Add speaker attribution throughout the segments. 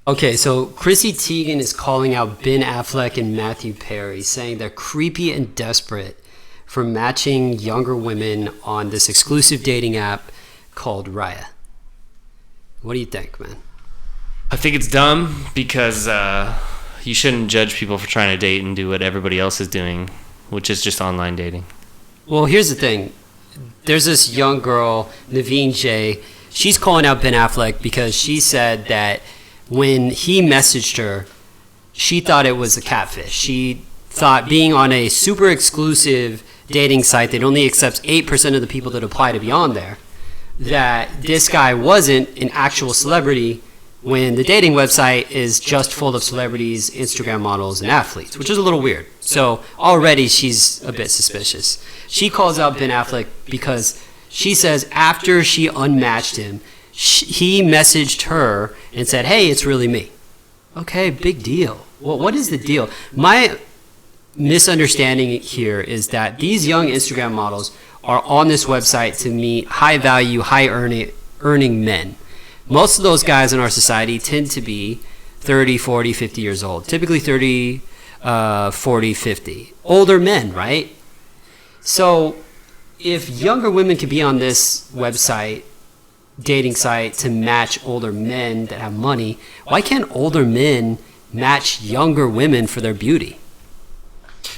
Speaker 1: Okay, so Chrissy Teigen is calling out Ben Affleck and Matthew Perry, saying they're creepy and desperate for matching younger women on this exclusive dating app called Raya. What do you think, man?
Speaker 2: I think it's dumb because you shouldn't judge people for trying to date and do what everybody else is doing, which is just online dating.
Speaker 1: Well, here's the thing. There's this young girl, Naveen J. She's calling out Ben Affleck because she said that when he messaged her, she thought it was a catfish. She thought being on a super exclusive dating site that only accepts 8% of the people that apply to be on there, that this guy wasn't an actual celebrity when the dating website is just full of celebrities, Instagram models, and athletes, which is a little weird. So already she's a bit suspicious. She calls out Ben Affleck because she says after she unmatched him, he messaged her and said, "Hey, it's really me." Okay, big deal. Well, what is the deal? My misunderstanding here is that these young Instagram models are on this website to meet high-value, high-earning men. Most of those guys in our society tend to be 30, 40, 50 years old. Typically 30, 40, 50. Older men, right? So if younger women could be on this website, dating site, to match older men that have money, why can't older men match younger women for their beauty?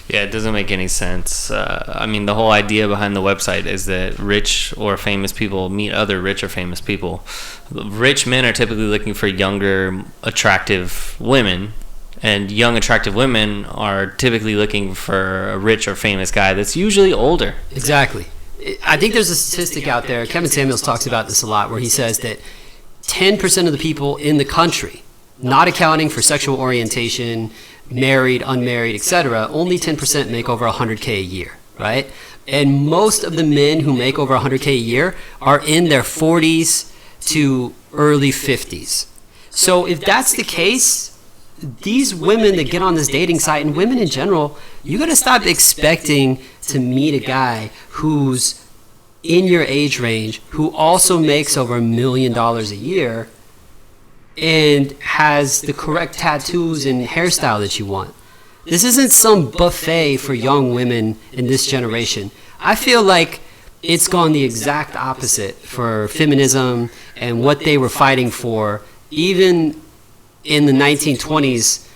Speaker 2: Yeah, it doesn't make any sense. I mean, the whole idea behind the website is that rich or famous people meet other rich or famous people. Rich men are typically looking for younger, attractive women, and young, attractive women are typically looking for a rich or famous guy that's usually older.
Speaker 1: Exactly. I think there's a statistic out there, Kevin Samuels talks about this a lot, where he says that 10% of the people in the country, not accounting for sexual orientation, married, unmarried, etc., only 10% make over 100K a year, right? And most of the men who make over 100K a year are in their 40s to early 50s. So if that's the case, these women that get on this dating site, and women in general, you got to stop expecting to meet a guy who's in your age range, who also makes over $1 million a year and has the correct tattoos and hairstyle that you want. This isn't some buffet for young women in this generation. I feel like it's gone the exact opposite for feminism and what they were fighting for, even in the 1920s,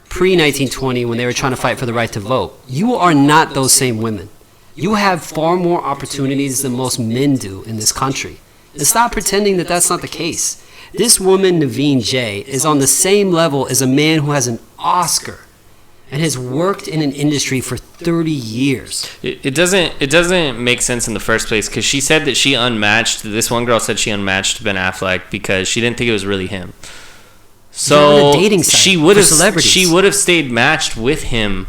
Speaker 1: pre-1920, when they were trying to fight for the right to vote. You are not those same women. You have far more opportunities than most men do in this country. And stop pretending that that's not the case. This woman, Naveen J., is on the same level as a man who has an Oscar and has worked in an industry for 30 years.
Speaker 2: It doesn't make sense in the first place, because she said that she unmatched, this one girl said she unmatched Ben Affleck because she didn't think it was really him. So she would have stayed matched with him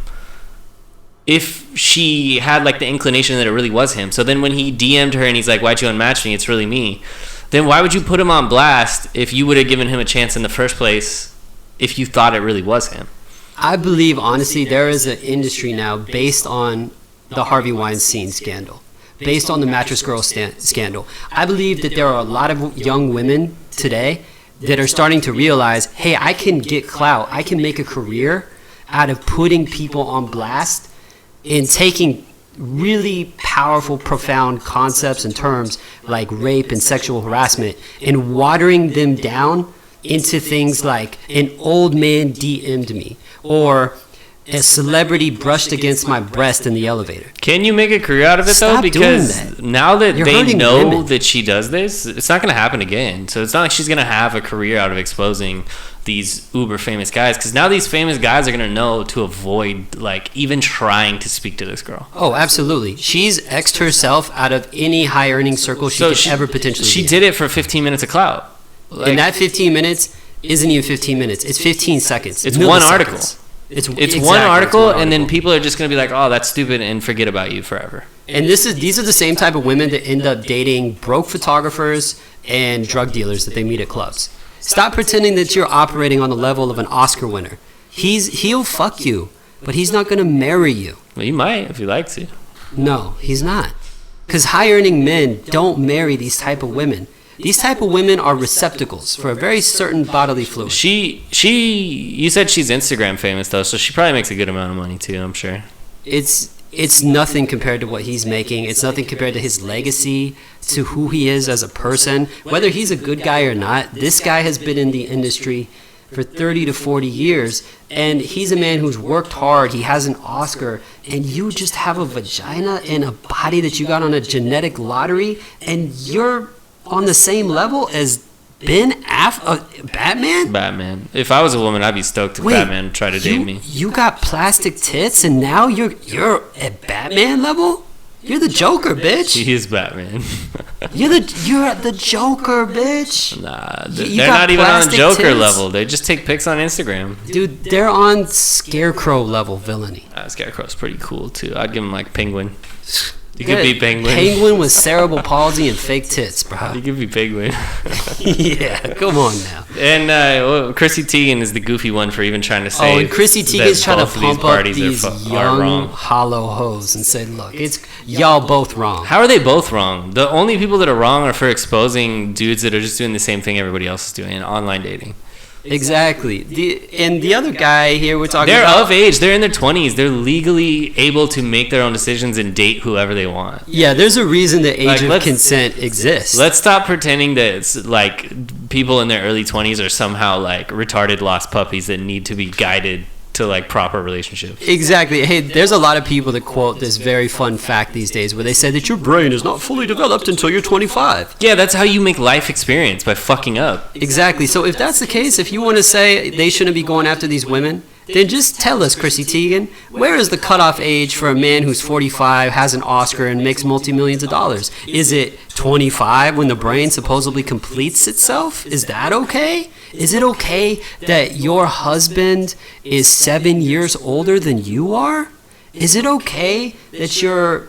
Speaker 2: if she had like the inclination that it really was him. So then when he DM'd her and he's like, "Why'd you unmatch me? It's really me." Then why would you put him on blast if you would have given him a chance in the first place if you thought it really was him?
Speaker 1: I believe, honestly, there is an industry now based on the Harvey Weinstein scandal, based on the Mattress Girl scandal. I believe that there are a lot of young women today that are starting to realize, hey, I can get clout. I can make a career out of putting people on blast and taking really powerful, profound concepts and terms like rape and sexual harassment and watering them down into things like an old man DM'd me or a celebrity brushed against my breast in the elevator.
Speaker 2: Can you make a career out of it, though? Because now that they know that she does this, it's not going to happen again. So it's not like she's going to have a career out of exposing these uber famous guys, because now these famous guys are going to know to avoid like even trying to speak to this girl.
Speaker 1: Oh, absolutely. She's X'd herself out of any high earning circle she could ever potentially
Speaker 2: be. She did it for 15 minutes of clout.
Speaker 1: Like, and that 15 minutes isn't even 15 minutes. It's 15 seconds.
Speaker 2: It's one article.
Speaker 1: It's
Speaker 2: exactly one article, and then people are just going to be like, "Oh, that's stupid," and forget about you forever.
Speaker 1: And these are the same type of women that end up dating broke photographers and drug dealers that they meet at clubs. Stop pretending that you're operating on the level of an Oscar winner. He'll fuck you, but he's not going to marry you.
Speaker 2: Well, he might if he likes to.
Speaker 1: No, he's not. Because high-earning men don't marry these type of women. These type of women are receptacles for a very certain bodily fluid.
Speaker 2: You said she's Instagram famous though, so she probably makes a good amount of money too, I'm sure.
Speaker 1: It's nothing compared to what he's making. It's nothing compared to his legacy, to who he is as a person. Whether he's a good guy or not, this guy has been in the industry for 30 to 40 years, and he's a man who's worked hard. He has an Oscar, and you just have a vagina and a body that you got on a genetic lottery, and you're on the same level as Batman?
Speaker 2: Batman. If I was a woman, I'd be stoked if Batman tried to date me.
Speaker 1: You got plastic tits, and now you're at Batman level? You're the Joker, bitch.
Speaker 2: He is Batman.
Speaker 1: You're the Joker, bitch.
Speaker 2: Nah, they're not even on Joker tits level. They just take pics on Instagram.
Speaker 1: Dude, they're on Scarecrow level villainy.
Speaker 2: Scarecrow's pretty cool too. I'd give him like Penguin. You could be Penguin.
Speaker 1: Penguin with cerebral palsy and fake tits, bro.
Speaker 2: You could be Penguin.
Speaker 1: Yeah, come on now.
Speaker 2: And Chrissy Teigen is the goofy one for even trying to say.
Speaker 1: Oh, and Chrissy Teigen's trying to pump up these young hollow hoes and say, look, it's y'all both wrong.
Speaker 2: How are they both wrong? The only people that are wrong are for exposing dudes that are just doing the same thing everybody else is doing in online dating.
Speaker 1: Exactly. The other guy here we're talking
Speaker 2: about...
Speaker 1: They're
Speaker 2: of age. They're in their 20s. They're legally able to make their own decisions and date whoever they want.
Speaker 1: Yeah, there's a reason that age of consent exists.
Speaker 2: Let's stop pretending that it's like people in their early 20s are somehow like retarded lost puppies that need to be guided to like proper relationships.
Speaker 1: Exactly. Hey, there's a lot of people that quote this very fun fact these days where they say that your brain is not fully developed until you're 25.
Speaker 2: Yeah, that's how you make life experience, by fucking up.
Speaker 1: Exactly. So if that's the case, if you want to say they shouldn't be going after these women, then just tell us, Chrissy Teigen, where is the cutoff age for a man who's 45, has an Oscar, and makes multi-millions of dollars? Is it 25 when the brain supposedly completes itself? Is that okay? Is it okay that your husband is 7 years older than you are? Is it okay that you're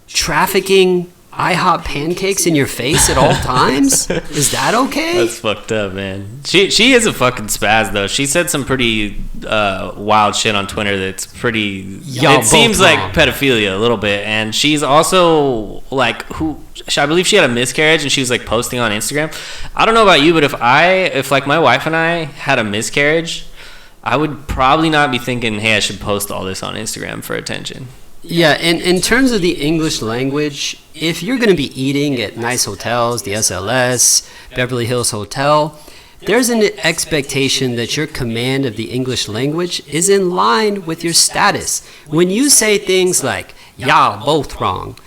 Speaker 1: trafficking IHOP pancakes in your face at all times? Is that okay?
Speaker 2: That's fucked up, man. She is a fucking spaz, though. She said some pretty wild shit on Twitter that's pretty... It seems like pedophilia a little bit. And she's also, like, I believe she had a miscarriage and she was, like, posting on Instagram. I don't know about you, but if like, my wife and I had a miscarriage, I would probably not be thinking, hey, I should post all this on Instagram for attention.
Speaker 1: Yeah, and in terms of the English language, if you're going to be eating at nice hotels, the SLS, Beverly Hills Hotel, there's an expectation that your command of the English language is in line with your status. When you say things like, y'all both wrong,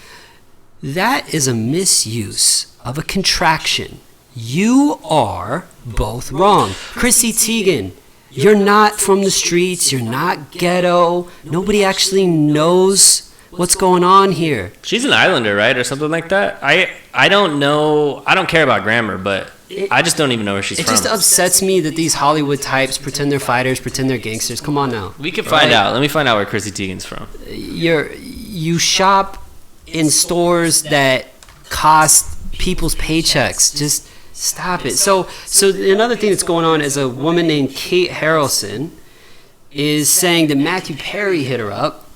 Speaker 1: that is a misuse of a contraction. You are both wrong. Chrissy Teigen, you're not from the streets. You're not ghetto. Nobody actually knows what's going on here.
Speaker 2: She's an islander, right? Or something like that? I don't know. I don't care about grammar, but I just don't even know where she's from.
Speaker 1: It just upsets me that these Hollywood types pretend they're fighters, pretend they're gangsters. Come on now.
Speaker 2: We can find out. Let me find out where Chrissy Teigen's from.
Speaker 1: You shop in stores that cost people's paychecks. Just... stop it. So another thing that's going on is a woman named Kate Harrelson is saying that Matthew Perry hit her up,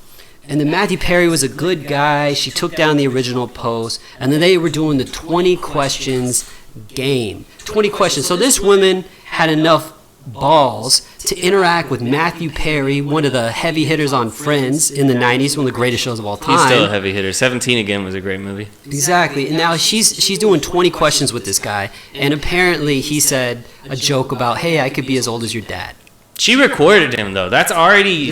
Speaker 1: and that Matthew Perry was a good guy. She took down the original post, and then they were doing the 20 questions game. 20 questions. So this woman had enough balls to interact with Matthew Perry, one of the heavy hitters on Friends in the 90s, one of the greatest shows of all time.
Speaker 2: He's still a heavy hitter. 17 Again was a great movie.
Speaker 1: Exactly. And now she's doing 20 questions with this guy, and apparently he said a joke about, hey, I could be as old as your dad.
Speaker 2: She recorded him though. That's already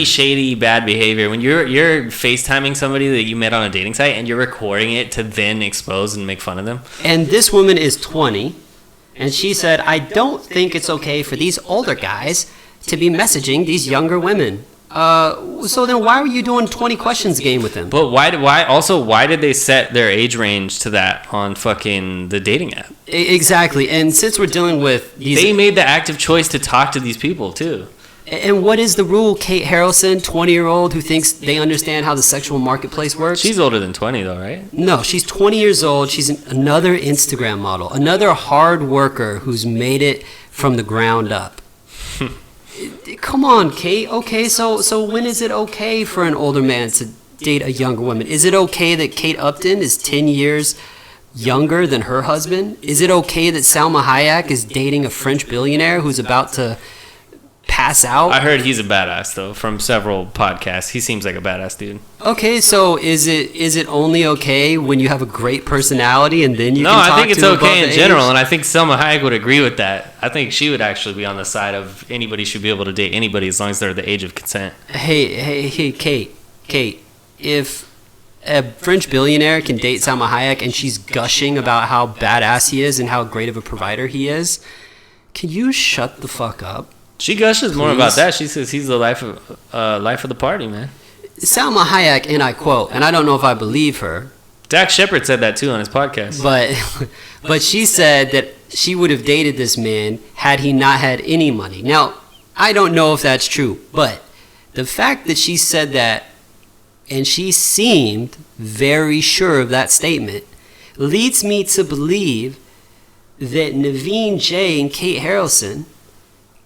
Speaker 2: shady, bad behavior. When you're FaceTiming somebody that you met on a dating site and you're recording it to then expose and make fun of them.
Speaker 1: And this woman is 20. And she said, I don't think it's okay for these older guys to be messaging these younger women. So then why were you doing 20 questions game with them?
Speaker 2: But why did they set their age range to that on fucking the dating app?
Speaker 1: Exactly. And since we're dealing with these...
Speaker 2: They made the active choice to talk to these people, too.
Speaker 1: And what is the rule? Kate Harrelson, 20-year-old who thinks they understand how the sexual marketplace works?
Speaker 2: She's older than 20, though, right?
Speaker 1: No, she's 20 years old. She's another Instagram model, another hard worker who's made it from the ground up. Come on, Kate. Okay, so when is it okay for an older man to date a younger woman? Is it okay that Kate Upton is 10 years younger than her husband? Is it okay that Selma Hayek is dating a French billionaire who's about to pass out?
Speaker 2: I heard he's a badass though from several podcasts. He seems like a badass dude.
Speaker 1: Okay, so is it only okay when you have a great personality and then you
Speaker 2: no,
Speaker 1: can talk
Speaker 2: I think it's
Speaker 1: to
Speaker 2: okay in
Speaker 1: age?
Speaker 2: general, and I think Selma Hayek would agree with that. I think she would actually be on the side of anybody should be able to date anybody as long as they're the age of consent.
Speaker 1: Hey, Kate, if a French billionaire can date Selma Hayek and she's gushing about how badass he is and how great of a provider he is, can you shut the fuck up?
Speaker 2: She gushes more about that. She says he's the life of the party, man.
Speaker 1: Selma Hayek, and I quote, and I don't know if I believe her.
Speaker 2: Dak Shepard said that too on his podcast.
Speaker 1: But she said that she would have dated this man had he not had any money. Now, I don't know if that's true, but the fact that she said that and she seemed very sure of that statement leads me to believe that Naveen J and Kate Harrelson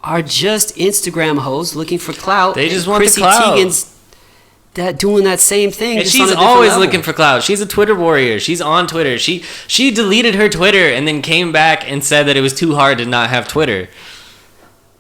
Speaker 1: are just Instagram hoes looking for clout.
Speaker 2: They just want
Speaker 1: Chrissy
Speaker 2: the clout.
Speaker 1: Teigen's doing that same thing.
Speaker 2: And
Speaker 1: just
Speaker 2: she's
Speaker 1: on a different
Speaker 2: always
Speaker 1: level.
Speaker 2: looking for clout. She's a Twitter warrior. She's on Twitter. She deleted her Twitter and then came back and said that it was too hard to not have Twitter.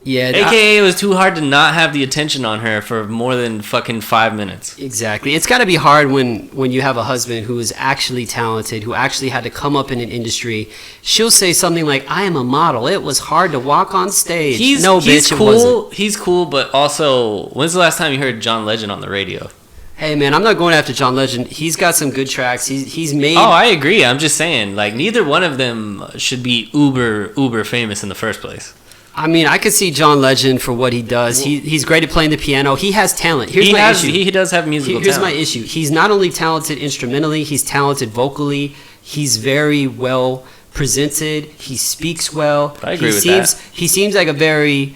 Speaker 1: Yeah,
Speaker 2: AKA it was too hard to not have the attention on her for more than fucking 5 minutes.
Speaker 1: Exactly. It's got to be hard when you have a husband who is actually talented, who actually had to come up in an industry. She'll say something like, "I am a model. It was hard to walk on stage."
Speaker 2: He's
Speaker 1: bitch,
Speaker 2: cool.
Speaker 1: it wasn't.
Speaker 2: He's cool, but also, when's the last time you heard John Legend on the radio?
Speaker 1: Hey man, I'm not going after John Legend. He's got some good tracks. He's made.
Speaker 2: Oh, I agree. I'm just saying, like, neither one of them should be uber famous in the first place.
Speaker 1: I mean, I could see John Legend for what he does. He's great at playing the piano. He has talent. Here's my issue.
Speaker 2: He does have musical
Speaker 1: Here's
Speaker 2: talent.
Speaker 1: my issue. He's not only talented instrumentally, he's talented vocally. He's very well presented. He speaks well.
Speaker 2: I agree with that.
Speaker 1: He seems like a very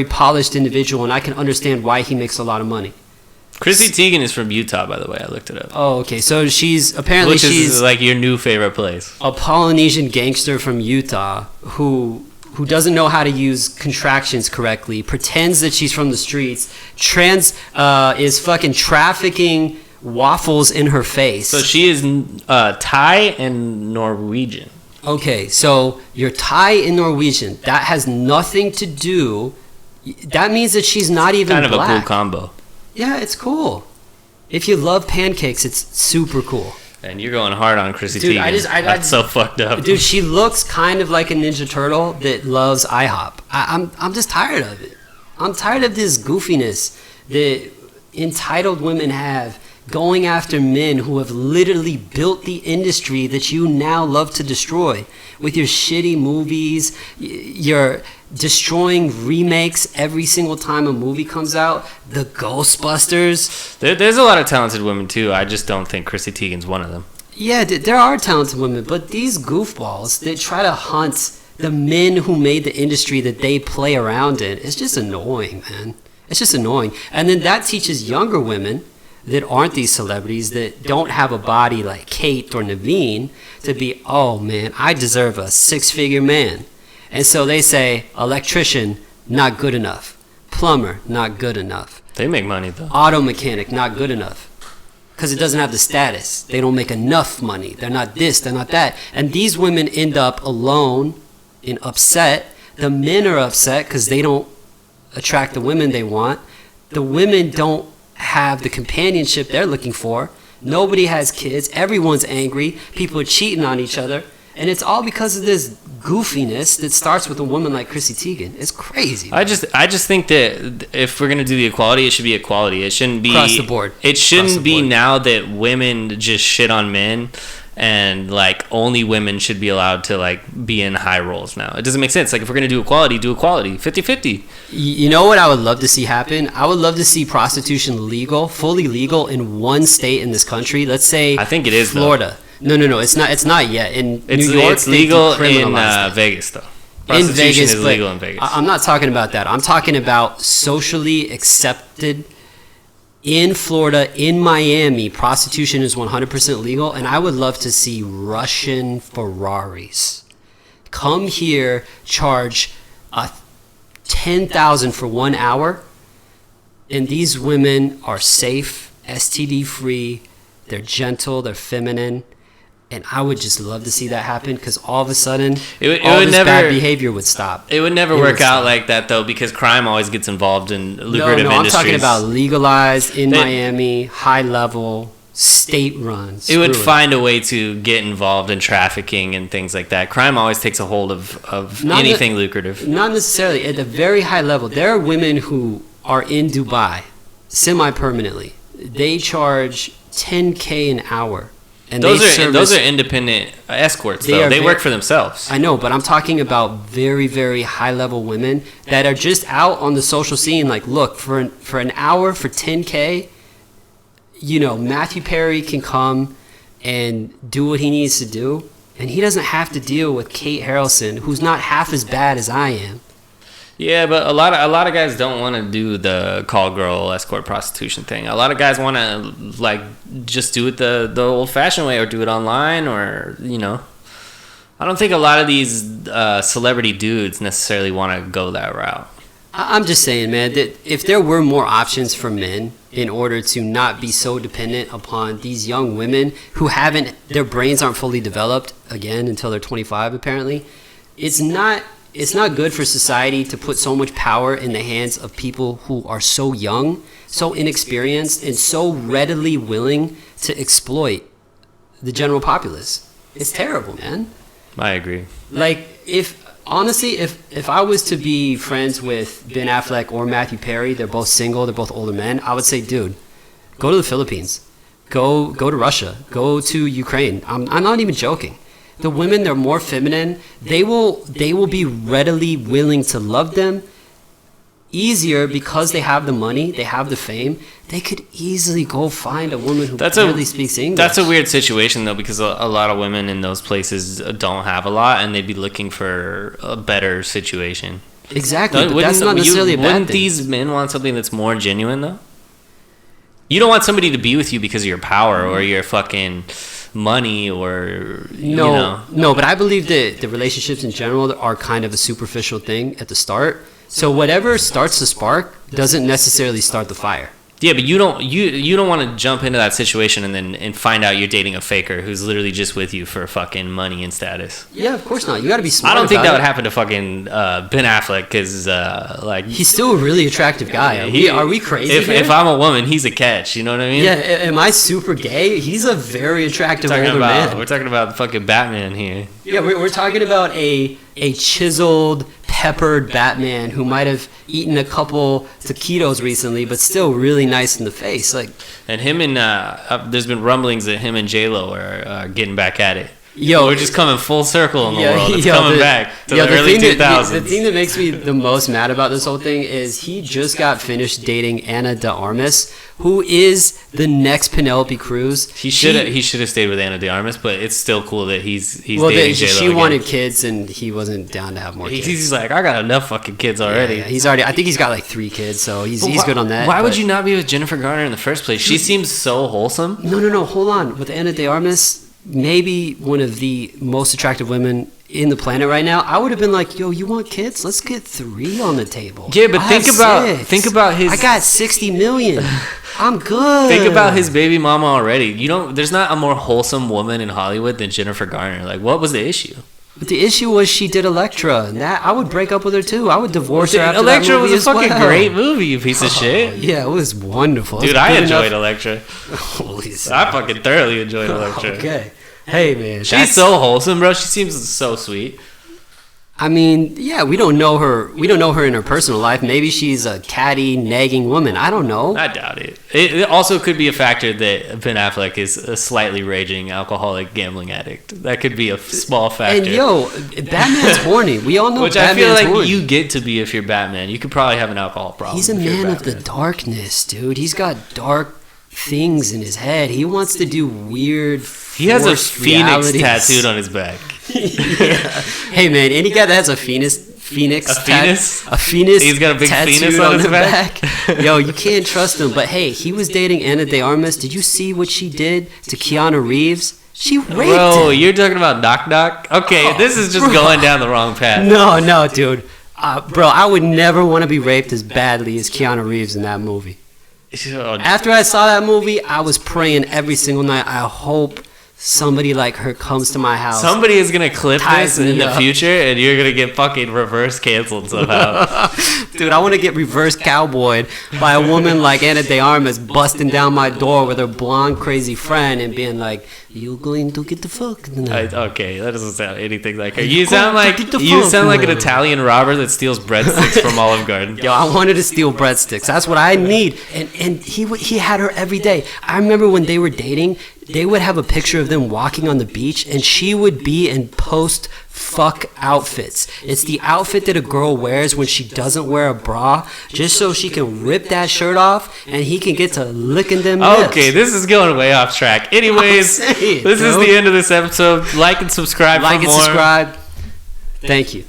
Speaker 1: polished individual, and I can understand why he makes a lot of money.
Speaker 2: Chrissy Teigen is from Utah, by the way. I looked it up.
Speaker 1: Oh, okay. So she's
Speaker 2: Which is like your new favorite place.
Speaker 1: A Polynesian gangster from Utah who doesn't know how to use contractions correctly, pretends that she's from the streets, is fucking trafficking waffles in her face.
Speaker 2: So she is Thai and Norwegian.
Speaker 1: Okay, so you're Thai and Norwegian. That has nothing to do. That means that she's not even
Speaker 2: kind of
Speaker 1: black.
Speaker 2: a cool combo.
Speaker 1: Yeah, it's cool. If you love pancakes, it's super cool.
Speaker 2: And you're going hard on Chrissy
Speaker 1: Dude,
Speaker 2: Teigen. That's so fucked up.
Speaker 1: Dude, she looks kind of like a Ninja Turtle that loves IHOP. I'm just tired of it. I'm tired of this goofiness that entitled women have going after men who have literally built the industry that you now love to destroy with your shitty movies. You're destroying remakes every single time a movie comes out. The Ghostbusters.
Speaker 2: There's a lot of talented women too. I just don't think Chrissy Teigen's one of them.
Speaker 1: Yeah, there are talented women, but these goofballs that try to hunt the men who made the industry that they play around in, it's just annoying, man. It's just annoying. And then that teaches younger women that aren't these celebrities, that don't have a body like Kate or Naveen, to be, oh man, I deserve a 6-figure man. And so they say, electrician, not good enough. Plumber, not good enough.
Speaker 2: They make money though.
Speaker 1: Auto mechanic, not good enough. Because it doesn't have the status. They don't make enough money. They're not this, they're not that. And these women end up alone and upset. The men are upset because they don't attract the women they want. The women don't have the companionship they're looking for. Nobody has kids. Everyone's angry. People are cheating on each other. And it's all because of this goofiness that starts with a woman like Chrissy Teigen. It's crazy.
Speaker 2: I just think that if we're gonna do the equality, it should be equality. It shouldn't be
Speaker 1: across the board.
Speaker 2: It shouldn't be now that women just shit on men and like only women should be allowed to like be in high roles now. It doesn't make sense. Like if we're gonna do equality 50-50.
Speaker 1: You know what I would love to see happen? I would love to see prostitution legal, fully legal in one state in this country. Let's say
Speaker 2: I think it is
Speaker 1: Florida. No, it's not. It's not yet. In New York,
Speaker 2: it's legal in
Speaker 1: decriminalized it.
Speaker 2: Vegas though.
Speaker 1: In Vegas,
Speaker 2: is legal in Vegas.
Speaker 1: I'm not talking about that. I'm talking about socially accepted. In Florida, in Miami, prostitution is 100% legal, and I would love to see Russian Ferraris come here, charge $10,000 for 1 hour, and these women are safe, STD free, they're gentle, they're feminine, And I would just love to see that happen because all of a sudden,
Speaker 2: bad
Speaker 1: behavior would stop.
Speaker 2: It would never work out like that, though, because crime always gets involved in lucrative industries.
Speaker 1: I'm talking about legalized in Miami, high level, state runs.
Speaker 2: It would find a way to get involved in trafficking and things like that. Crime always takes a hold of anything lucrative.
Speaker 1: Not necessarily. At a very high level, there are women who are in Dubai semi-permanently. They charge $10K an hour. And
Speaker 2: those are independent escorts, though. They work for themselves.
Speaker 1: I know, but I'm talking about very, very high-level women that are just out on the social scene. Like, look, for an hour, for $10K, Matthew Perry can come and do what he needs to do, and he doesn't have to deal with Kate Harrelson, who's not half as bad as I am.
Speaker 2: Yeah, but a lot of guys don't want to do the call girl escort prostitution thing. A lot of guys want to just do it the old fashioned way, or do it online, or I don't think a lot of these celebrity dudes necessarily want to go that route.
Speaker 1: I'm just saying, man, that if there were more options for men in order to not be so dependent upon these young women who their brains aren't fully developed again until they're 25, apparently, it's not good for society to put so much power in the hands of people who are so young, so inexperienced, and so readily willing to exploit the general populace. It's terrible, man.
Speaker 2: I agree.
Speaker 1: Honestly, if I was to be friends with Ben Affleck or Matthew Perry, they're both single, they're both older men, I would say, dude, go to the Philippines. Go to Russia. Go to Ukraine. I'm not even joking. The women, they're more feminine. They will be readily willing to love them easier because they have the money, they have the fame. They could easily go find a woman who barely speaks English.
Speaker 2: That's a weird situation, though, because a lot of women in those places don't have a lot, and they'd be looking for a better situation.
Speaker 1: Exactly, but that's not necessarily a bad thing.
Speaker 2: Wouldn't these men want something that's more genuine, though? You don't want somebody to be with you because of your power or your fucking money or
Speaker 1: no, but I believe that the relationships in general are kind of a superficial thing at the start. So whatever starts the spark doesn't necessarily start the fire.
Speaker 2: Yeah, but you don't want to jump into that situation and find out you're dating a faker who's literally just with you for fucking money and status.
Speaker 1: Yeah, of course not. You got to be smart.
Speaker 2: I don't think that would happen to fucking Ben Affleck, because
Speaker 1: he's still a really attractive guy. Are we crazy?
Speaker 2: If I'm a woman, he's a catch. You know what I mean?
Speaker 1: Yeah. Am I super gay? He's a very attractive older man.
Speaker 2: We're talking about fucking Batman here.
Speaker 1: Yeah, we're talking about a chiseled, peppered Batman who might have eaten a couple taquitos recently, but still really nice in the face.
Speaker 2: And him and there's been rumblings that him and J-Lo are getting back at it.
Speaker 1: Yo,
Speaker 2: we're just coming full circle in the world. It's coming back to the early 2000s.
Speaker 1: The thing that makes me the most mad about this whole thing is he just got finished dating Ana de Armas, who is the next Penelope Cruz.
Speaker 2: He should have stayed with Ana de Armas, but it's still cool that he's dating J-Lo.
Speaker 1: She wanted kids, and he wasn't down to have more kids.
Speaker 2: He's like, I got enough fucking kids already.
Speaker 1: Yeah. I think he's got 3 kids, so he's good on that.
Speaker 2: Why would you not be with Jennifer Garner in the first place? She seems so wholesome.
Speaker 1: No, hold on. With Ana de Armas, maybe one of the most attractive women in the planet right now, I would have been like, yo, you want kids? Let's get 3 on the table.
Speaker 2: Yeah, but think about his...
Speaker 1: I got 60 million. I'm good.
Speaker 2: Think about his baby mama already. There's not a more wholesome woman in Hollywood than Jennifer Garner. What was the issue?
Speaker 1: But the issue was she did Elektra, and that I would break up with her too. I would divorce her after
Speaker 2: Elektra
Speaker 1: that movie.
Speaker 2: Was a fucking great movie, you piece of shit.
Speaker 1: Yeah, it was wonderful.
Speaker 2: Dude, I enjoyed Elektra.
Speaker 1: Holy shit.
Speaker 2: I fucking thoroughly enjoyed Elektra.
Speaker 1: Okay. Hey, man.
Speaker 2: She's so wholesome, bro. She seems so sweet.
Speaker 1: I mean, yeah, we don't know her. We don't know her in her personal life. Maybe she's a catty, nagging woman. I don't know.
Speaker 2: I doubt it. It also could be a factor that Ben Affleck is a slightly raging alcoholic gambling addict. That could be a small factor.
Speaker 1: And Batman's horny. We all know.
Speaker 2: Which
Speaker 1: Batman's
Speaker 2: I feel like
Speaker 1: horny.
Speaker 2: You get to be if you're Batman. You could probably have an alcohol problem.
Speaker 1: He's a man of the darkness, dude. He's got dark things in his head. He wants to do weird.
Speaker 2: He has a phoenix tattooed on his back.
Speaker 1: Yeah. Hey man, any guy that has a phoenix,
Speaker 2: he's got a big phoenix on his back.
Speaker 1: Yo, you can't trust him. But hey, he was dating Ana de Armas. Did you see what she did to Keanu Reeves? She raped him.
Speaker 2: Bro, you're talking about Knock Knock? Okay, this is just going down the wrong path.
Speaker 1: No, dude. Bro, I would never want to be raped as badly as Keanu Reeves in that movie. After I saw that movie, I was praying every single night, I hope somebody like her comes to my house.
Speaker 2: Somebody is gonna clip this in the future, and you're gonna get fucking reverse canceled somehow.
Speaker 1: Dude, I want to get reverse cowboyed by a woman like Ana de Armas busting down my door with her blonde crazy friend and being like, "You going to get the fuck tonight?"
Speaker 2: Okay, that doesn't sound anything like her. You sound like an Italian robber that steals breadsticks from Olive Garden.
Speaker 1: Yo, I wanted to steal breadsticks. That's what I need. And he had her every day. I remember when they were dating, they would have a picture of them walking on the beach, and she would be in post-fuck outfits. It's the outfit that a girl wears when she doesn't wear a bra, just so she can rip that shirt off, and he can get to licking them lips.
Speaker 2: Okay, this is going way off track. Anyways, this is the end of this episode. Like and subscribe for more.
Speaker 1: Like and subscribe. Thank you.